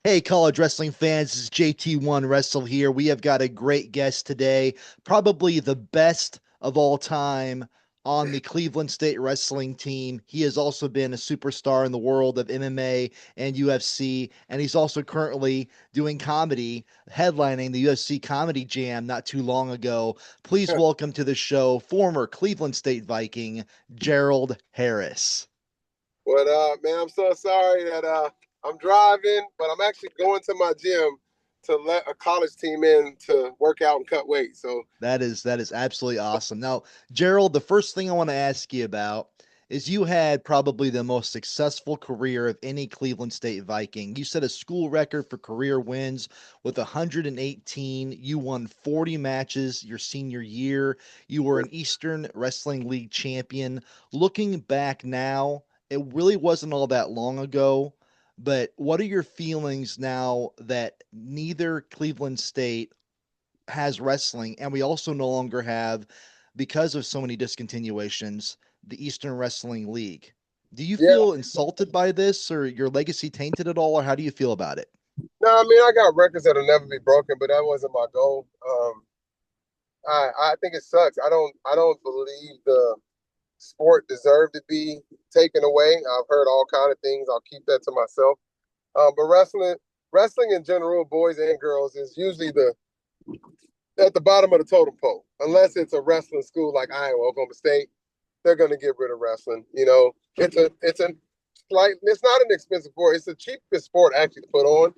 Hey, college wrestling fans, this is JT1Wrestle here. We have got a great guest today, probably the best of all time on the Cleveland State wrestling team. He has also been a superstar in the world of MMA and UFC, and he's also currently doing comedy, headlining the UFC Comedy Jam not too long ago. Please welcome to the show former Cleveland State Viking, Gerald Harris. What up, man? I'm so sorry that I'm driving, but I'm actually going to my gym to let a college team in to work out and cut weight. So That is absolutely awesome. Now, Gerald, the first thing I want to ask you about is you had probably the most successful career of any Cleveland State Viking. You set a school record for career wins with 118. You won 40 matches your senior year. You were an Eastern Wrestling League champion. Looking back now, it really wasn't all that long ago. But what are your feelings now that neither Cleveland State has wrestling, and we also no longer have, because of so many discontinuations, the Eastern Wrestling League. Do you yeah, feel insulted by this, or your legacy tainted at all, or how do you feel about it? no, I mean I got records that'll never be broken, but that wasn't my goal. I think it sucks. I don't believe the sport deserved to be taken away. I've heard all kind of things. I'll keep that to myself. But wrestling in general, boys and girls, is usually the at the bottom of the totem pole. Unless it's a wrestling school like Iowa, Oklahoma State, they're going to get rid of wrestling. It's a slight. It's not an expensive sport. It's the cheapest sport actually to put on,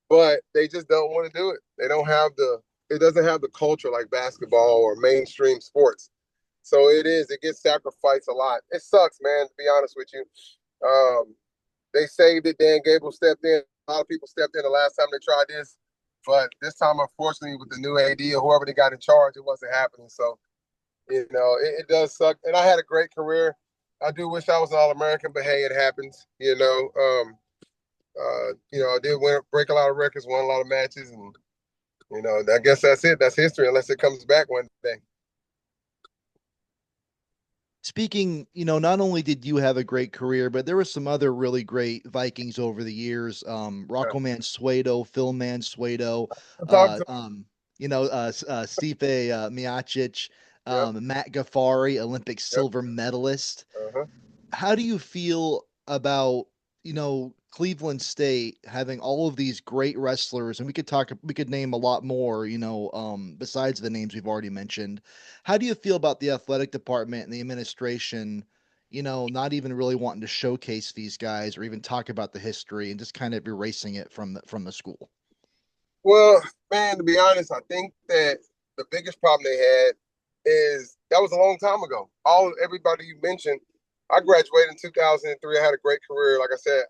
but they just don't want to do it. They don't have the. It doesn't have the culture like basketball or mainstream sports. So it is. It gets sacrificed a lot. It sucks, man. To be honest with you, um, they saved it. Dan Gable stepped in. A lot of people stepped in the last time they tried this. But this time, unfortunately, with the new AD or whoever they got in charge, it wasn't happening. So, it does suck. And I had a great career. I do wish I was an All American, but hey, it happens. I did break a lot of records, won a lot of matches, and I guess that's it. That's history, unless it comes back one day. Speaking, not only did you have a great career, but there were some other really great Vikings over the years. Yeah. Rocco Mansueto, Phil Mansueto, I'm talking uh, to. um, Stipe Miocic, Yep. Matt Gaffari, Olympic Yep. silver medalist. Uh-huh. How do you feel about, Cleveland State having all of these great wrestlers, and we could name a lot more, besides the names we've already mentioned. How do you feel about the athletic department and the administration, not even really wanting to showcase these guys or even talk about the history and just kind of erasing it from the school? Well, man, to be honest, I think that the biggest problem they had is that was a long time ago. Everybody you mentioned, I graduated in 2003. I had a great career. Like I said,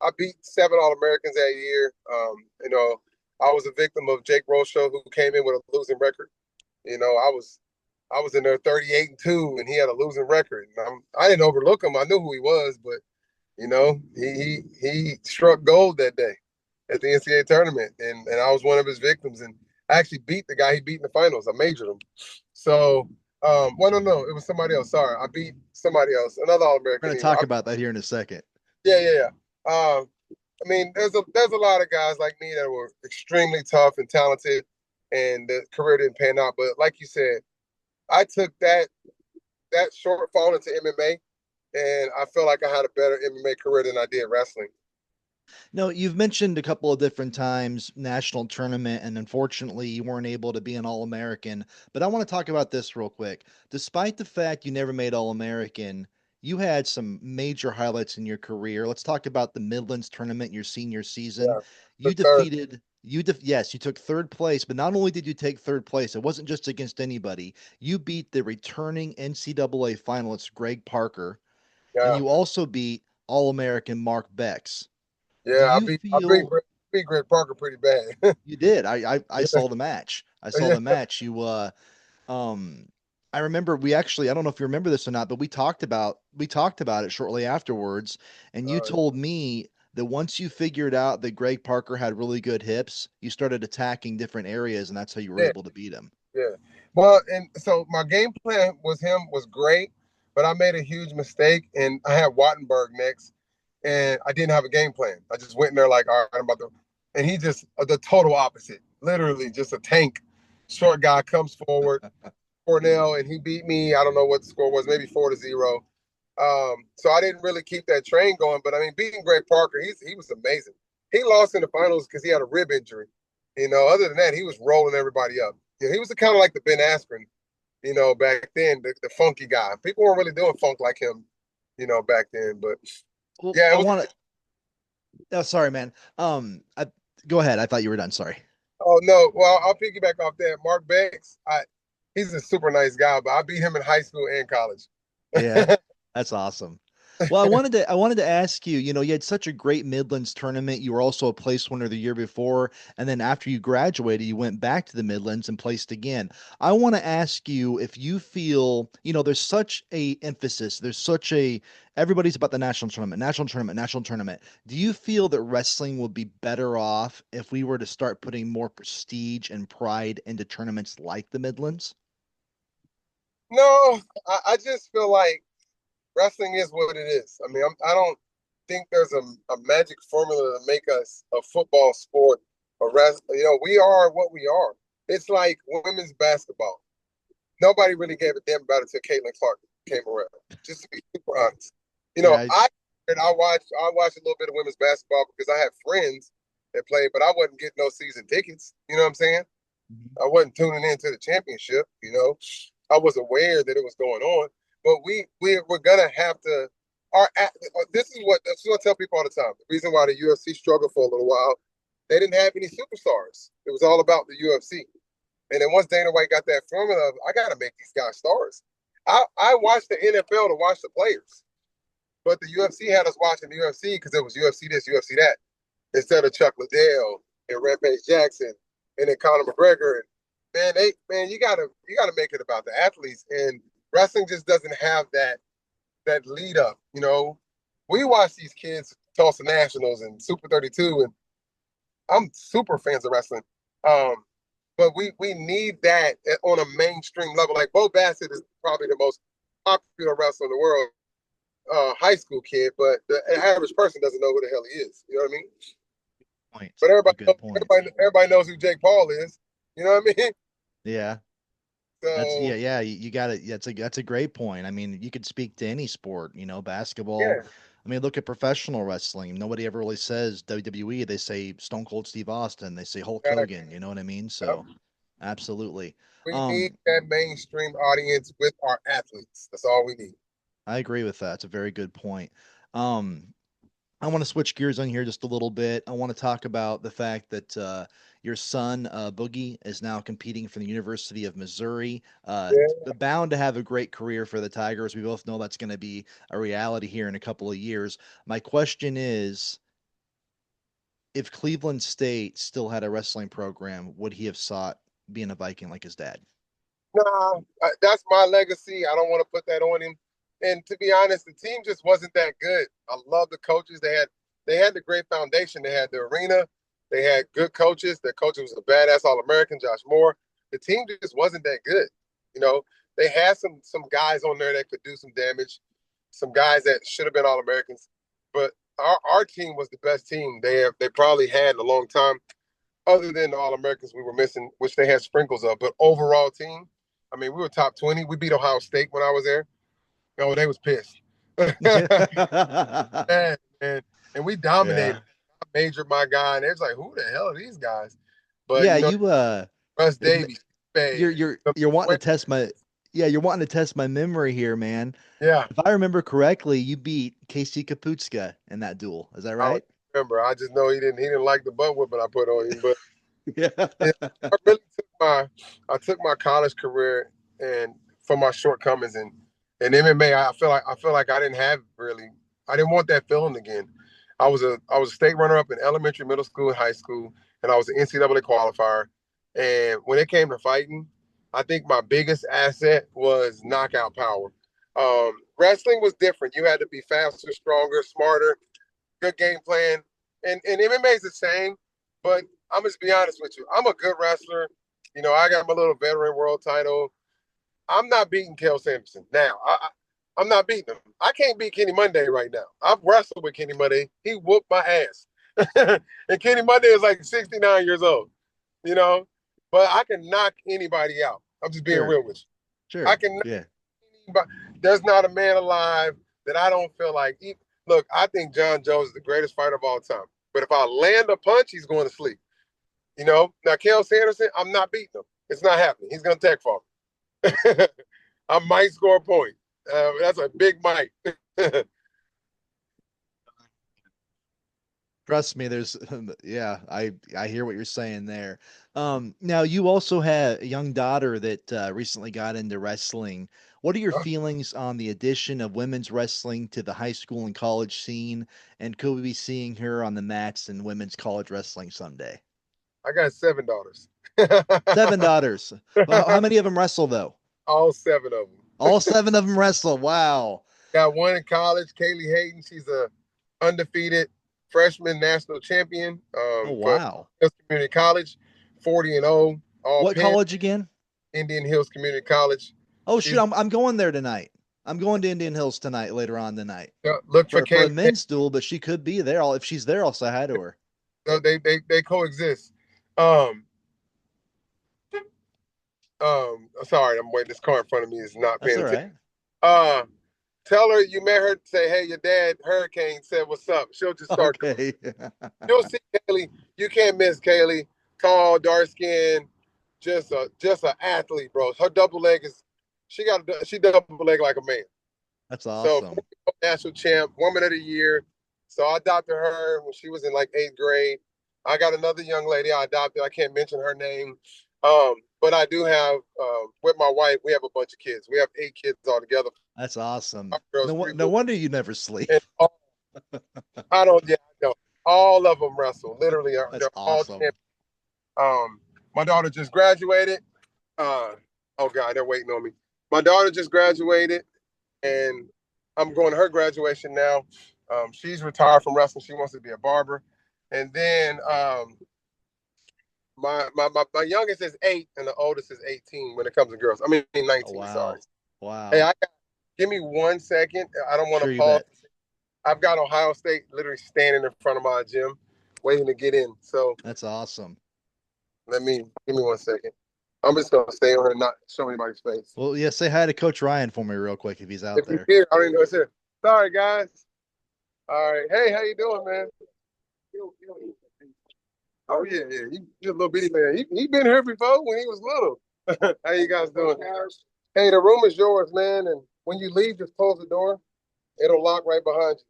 I beat 7 All-Americans that year. I was a victim of Jake Rocho, who came in with a losing record. I was in there 38-2, and he had a losing record. And I didn't overlook him. I knew who he was, but he struck gold that day at the NCAA tournament, and I was one of his victims. And I actually beat the guy he beat in the finals. I majored him. So, well, no, it was somebody else. Sorry, I beat somebody else, another All We're American. going to talk about that here in a second. Yeah, yeah, yeah. I mean, there's a lot of guys like me that were extremely tough and talented, and the career didn't pan out. But like you said, I took that shortfall into MMA, and I feel like I had a better MMA career than I did wrestling. No, you've mentioned a couple of different times national tournament, and unfortunately, you weren't able to be an All American. But I want to talk about this real quick. Despite the fact you never made All American, you had some major highlights in your career. Let's talk about the Midlands tournament your senior season. Yeah, You the third. defeated, yes, you took third place, but not only did you take third place, it wasn't just against anybody. You beat the returning NCAA finalist, Greg Parker, and Yeah, you also beat All American Mark Becks. Do yeah. I you beat I beat feel beat Greg Parker pretty bad. you did? I Yeah, saw the match. I saw yeah. the match. Um I remember I don't know if you remember this or not, but we talked about it shortly afterwards, and you Uh, told me that once you figured out that Greg Parker had really good hips, you started attacking different areas, and that's how you were yeah, able to beat him. yeah. Well, and so my game plan was great, but I made a huge mistake, and I had Wattenberg next, and I didn't have a game plan. I just went in there like, all right, I'm about to, and he just the total opposite, literally just a tank. Short guy comes forward, Cornell, and he beat me. I don't know what the score was, maybe 4-0. So I didn't really keep that train going. But I mean, beating Greg Parker, he was amazing. He lost in the finals because he had a rib injury. Other than that, he was rolling everybody up. He was kind of like the Ben Askren, back then, the funky guy. People weren't really doing funk like him, back then. But Well, yeah, I it was. want to. Oh, sorry, man. Go ahead. I thought you were done. Sorry. Oh no, well, I'll piggyback off that. Mark Banks, he's a super nice guy, but I beat him in high school and college. Yeah, that's awesome. Well, I wanted to ask you, you had such a great Midlands tournament. You were also a place winner the year before, and then after you graduated, you went back to the Midlands and placed again. I want to ask you if you feel, there's such a emphasis, there's such a everybody's about the national tournament, national tournament, national tournament. Do you feel that wrestling would be better off if we were to start putting more prestige and pride into tournaments like the Midlands? No, I just feel like wrestling is what it is. I mean, I don't think there's a magic formula to make us a football sport or rest. We are what we are. It's like women's basketball. Nobody really gave a damn about it until Caitlin Clark came around. Just to be super honest, Yeah, I, I watched a little bit of women's basketball because I had friends that played, but I wasn't getting no season tickets. You know what I'm saying? Mhm. I wasn't tuning into the championship. I was aware that it was going on, but we're gonna have to. This is what I tell people all the time. The reason why the UFC struggled for a little while, they didn't have any superstars. It was all about the UFC. And then once Dana White got that formula, I got to make these guys stars. I watched the NFL to watch the players, but the UFC had us watching the UFC because it was UFC this, UFC that, instead of Chuck Liddell and Rampage Jackson and then Conor McGregor. And man, you gotta make it about the athletes. And wrestling just doesn't have that lead up. We watch these kids Tulsa Nationals and Super 32, and I'm super fans of wrestling. Um, but we need that on a mainstream level. Like Bo Bassett is probably the most popular wrestler in the world, high school kid, but the average person doesn't know who the hell he is. You know what I mean? point. But A everybody knows, good point. everybody knows who Jake Paul is. You know what I mean? Yeah. That's So yeah. You got it. That's a great point. I mean, you could speak to any sport, basketball. yeah, I mean, look at professional wrestling. Nobody ever really says WWE. They say Stone Cold Steve Austin. They say Hulk Hogan. You know what I mean? So, absolutely. we need Um, that mainstream audience with our athletes. That's all we need. I agree with that. It's a very good point. Um, I want to switch gears on here just a little bit. I want to talk about the fact that your son, Boogie, is now competing for the University of Missouri. Yeah. Bound to have a great career for the Tigers. We both know that's going to be a reality here in a couple of years. My question is, if Cleveland State still had a wrestling program, would he have sought being a Viking like his dad? Nah, that's my legacy. I don't want to put that on him. And to be honest, the team just wasn't that good. I love the coaches. They had the great foundation. They had the arena. They had good coaches. Their coach was a badass All American, Josh Moore. The team just wasn't that good. You know, they had some guys on there that could do some damage, some guys that should have been All Americans. But our team was the best team they probably had in a long time, other than the All Americans we were missing, which they had sprinkles of. But overall team, I mean, we were top 20. We beat Ohio State when I was there. Oh, they was pissed. man, man. And we Yeah. dominated. I majored my guy, and it's like, who the hell are these guys? But Yeah, you Russ th- Davies, Spade, you're wanting to test my yeah, you're wanting to test my memory here, man. yeah, If I remember correctly, you beat Casey Kaputska in that duel. Is that I don't right? remember. I just know he didn't like the butt whipping I put on him. But Yeah. yeah, I really took my college career and for my shortcomings and MMA. I feel like I didn't have really. I didn't want that feeling again. I was a state runner up in elementary, middle school, and high school, and I was an NCAA qualifier. And when it came to fighting, I think my biggest asset was knockout power. Wrestling was different. You had to be faster, stronger, smarter, good game plan. And MMA is the same, but I'm just be honest with you. I'm a good wrestler. I got my little veteran world title. I'm not beating Kel Sanderson now. I'm not beating him. I can't beat Kenny Monday right now. I've wrestled with Kenny Monday. He whooped my ass. And Kenny Monday is like 69 years old, you know? But I can knock anybody out. I'm just being Sure. real with you. I Sure. can knock Yeah. anybody. There's not a man alive that I don't feel like. Look, I think John Jones is the greatest fighter of all time. But if I land a punch, he's going to sleep. You know? Now, Kel Sanderson, I'm not beating him. It's not happening. He's going to tech fall me. I might score a point. That's a big might. Trust me, there's yeah, I hear what you're saying there. Now you also had a young daughter that recently got into wrestling. What are your feelings on the addition of women's wrestling to the high school and college scene? And could we be seeing her on the mats in women's college wrestling someday? I got 7 daughters. Seven daughters. Well, how many of them wrestle though? All 7 of them. All seven of them wrestle. Wow. Got one in college, Kaylee Hayden. She's a undefeated freshman national champion Oh for wow. Hills Community College, 40-0, all What Penn, college again? Indian Hills Community College. Oh shoot, She's I'm going there tonight. I'm going to Indian Hills tonight later on tonight. look for For a Kaylee. men's duel, but she could be there. If she's there, I'll say hi to her. They coexist. Um, sorry, I'm waiting. This car in front of me is not That's paying all attention. right. Tell her you met her. Say, hey, your dad Hurricane said what's up. She'll just start. Okay. You'll see Kaylee. You can't miss Kaylee. Tall, dark skin, just a athlete, bro. Her double leg is she double leg like a man. That's So awesome. national champ, woman of the year. So I adopted her when she was in like 8th grade. I got another young lady I adopted. I can't mention her name. But I do have with my wife, we have a bunch of kids. We have 8 kids altogether. That's awesome. Girls, No, 3 no boys. wonder you never sleep. And I don't, yeah, I know. All of them wrestle. Literally, That's they're all awesome. champions. My daughter just graduated. Oh God, they're waiting on me. My daughter just graduated, and I'm going to her graduation now. She's retired from wrestling. She wants to be a barber. And then my youngest is 8, and the oldest is 18 when it comes to girls. I mean Oh, 19. Sorry. wow. Hey, Wow. give me 1 second. I don't want to Sure you pause. bet. I've got Ohio State literally standing in front of my gym, waiting to get in. So That's awesome. give me 1 second. I'm just gonna stay on here and not show anybody's face. Well, yeah, say hi to Coach Ryan for me real quick if he's out If he's there. here, I don't even know it's here. Sorry, guys. All right. Hey, how you doing, man? Oh yeah, yeah. He's a little bitty man. He been here before when he was little. How you guys doing? Hey, the room is yours, man. And when you leave, just close the door. It'll lock right behind you.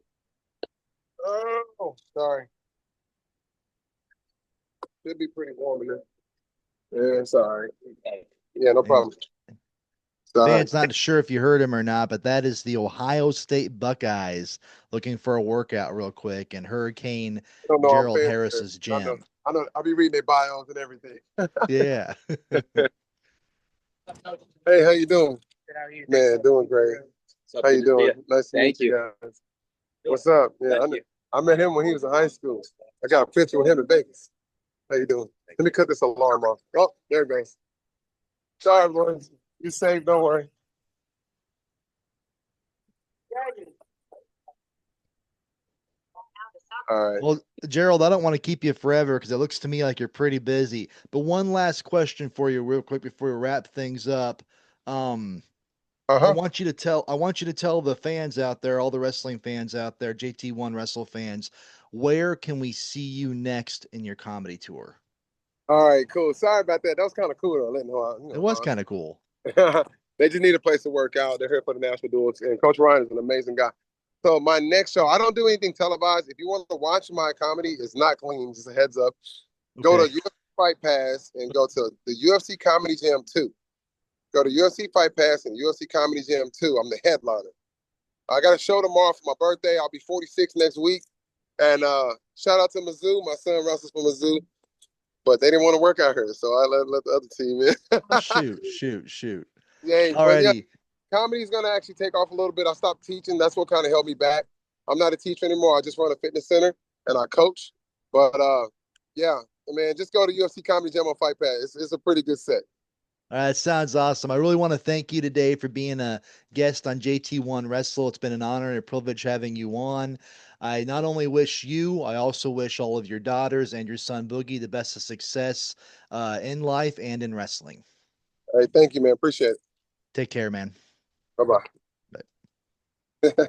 Oh, sorry. Should be pretty warm in there. Yeah, sorry. Yeah, no And problem. Sorry. fans not sure if you heard him or not, but that is the Ohio State Buckeyes looking for a workout real quick and Hurricane I don't know. I'm Gerald fans. Harris's I know. gym. I know. I'll be reading their bios and everything. Yeah. Hey, how you doing? Man, doing great. How you doing? Nice to meet you guys. What's up? Yeah, I met him when he was in high school. I got a picture with him in Vegas. How you doing? Let me cut this alarm off. Oh, there it goes. Sorry, boys. You safe, don't worry. All right. Well, Gerald, I don't want to keep you forever because it looks to me like you're pretty busy. But one last question for you, real quick, before we wrap things up. Um, Uh-huh. I want you to tell the fans out there, all the wrestling fans out there, JT1Wrestle fans, where can we see you next in your comedy tour? All right, cool. Sorry about that. That was kind of cool though. Letting It was kind of cool. they just need a place to work out. They're here for the national duels, and Coach Ryan is an amazing guy. So my next show, I don't do anything televised. If you want to watch my comedy, it's not clean. Just a heads up. Go to Okay. UFC Fight Pass and go to the UFC Comedy Jam 2. Go to UFC Fight Pass and UFC Comedy Jam 2. I'm the headliner. I got a show tomorrow for my birthday. I'll be 46 next week. And shout out to Mizzou. My son wrestles for Mizzou. But they didn't want to work out here, so I let the other team in. Oh, shoot. Yeah, but yeah, Alrighty. comedy is gonna actually take off a little bit. I stopped teaching. That's what kind of held me back. I'm not a teacher anymore. I just run a fitness center and I coach. But yeah, man, just go to UFC Comedy Jam on Fight Pass. It's a pretty good set. That sounds awesome. I really want to thank you today for being a guest on JT1 Wrestle. It's been an honor and a privilege having you on. I not only wish you, I also wish all of your daughters and your son Boogie the best of success in life and in wrestling. Hey, thank you, man. Appreciate it. Take care, man. Bye bye. Bye.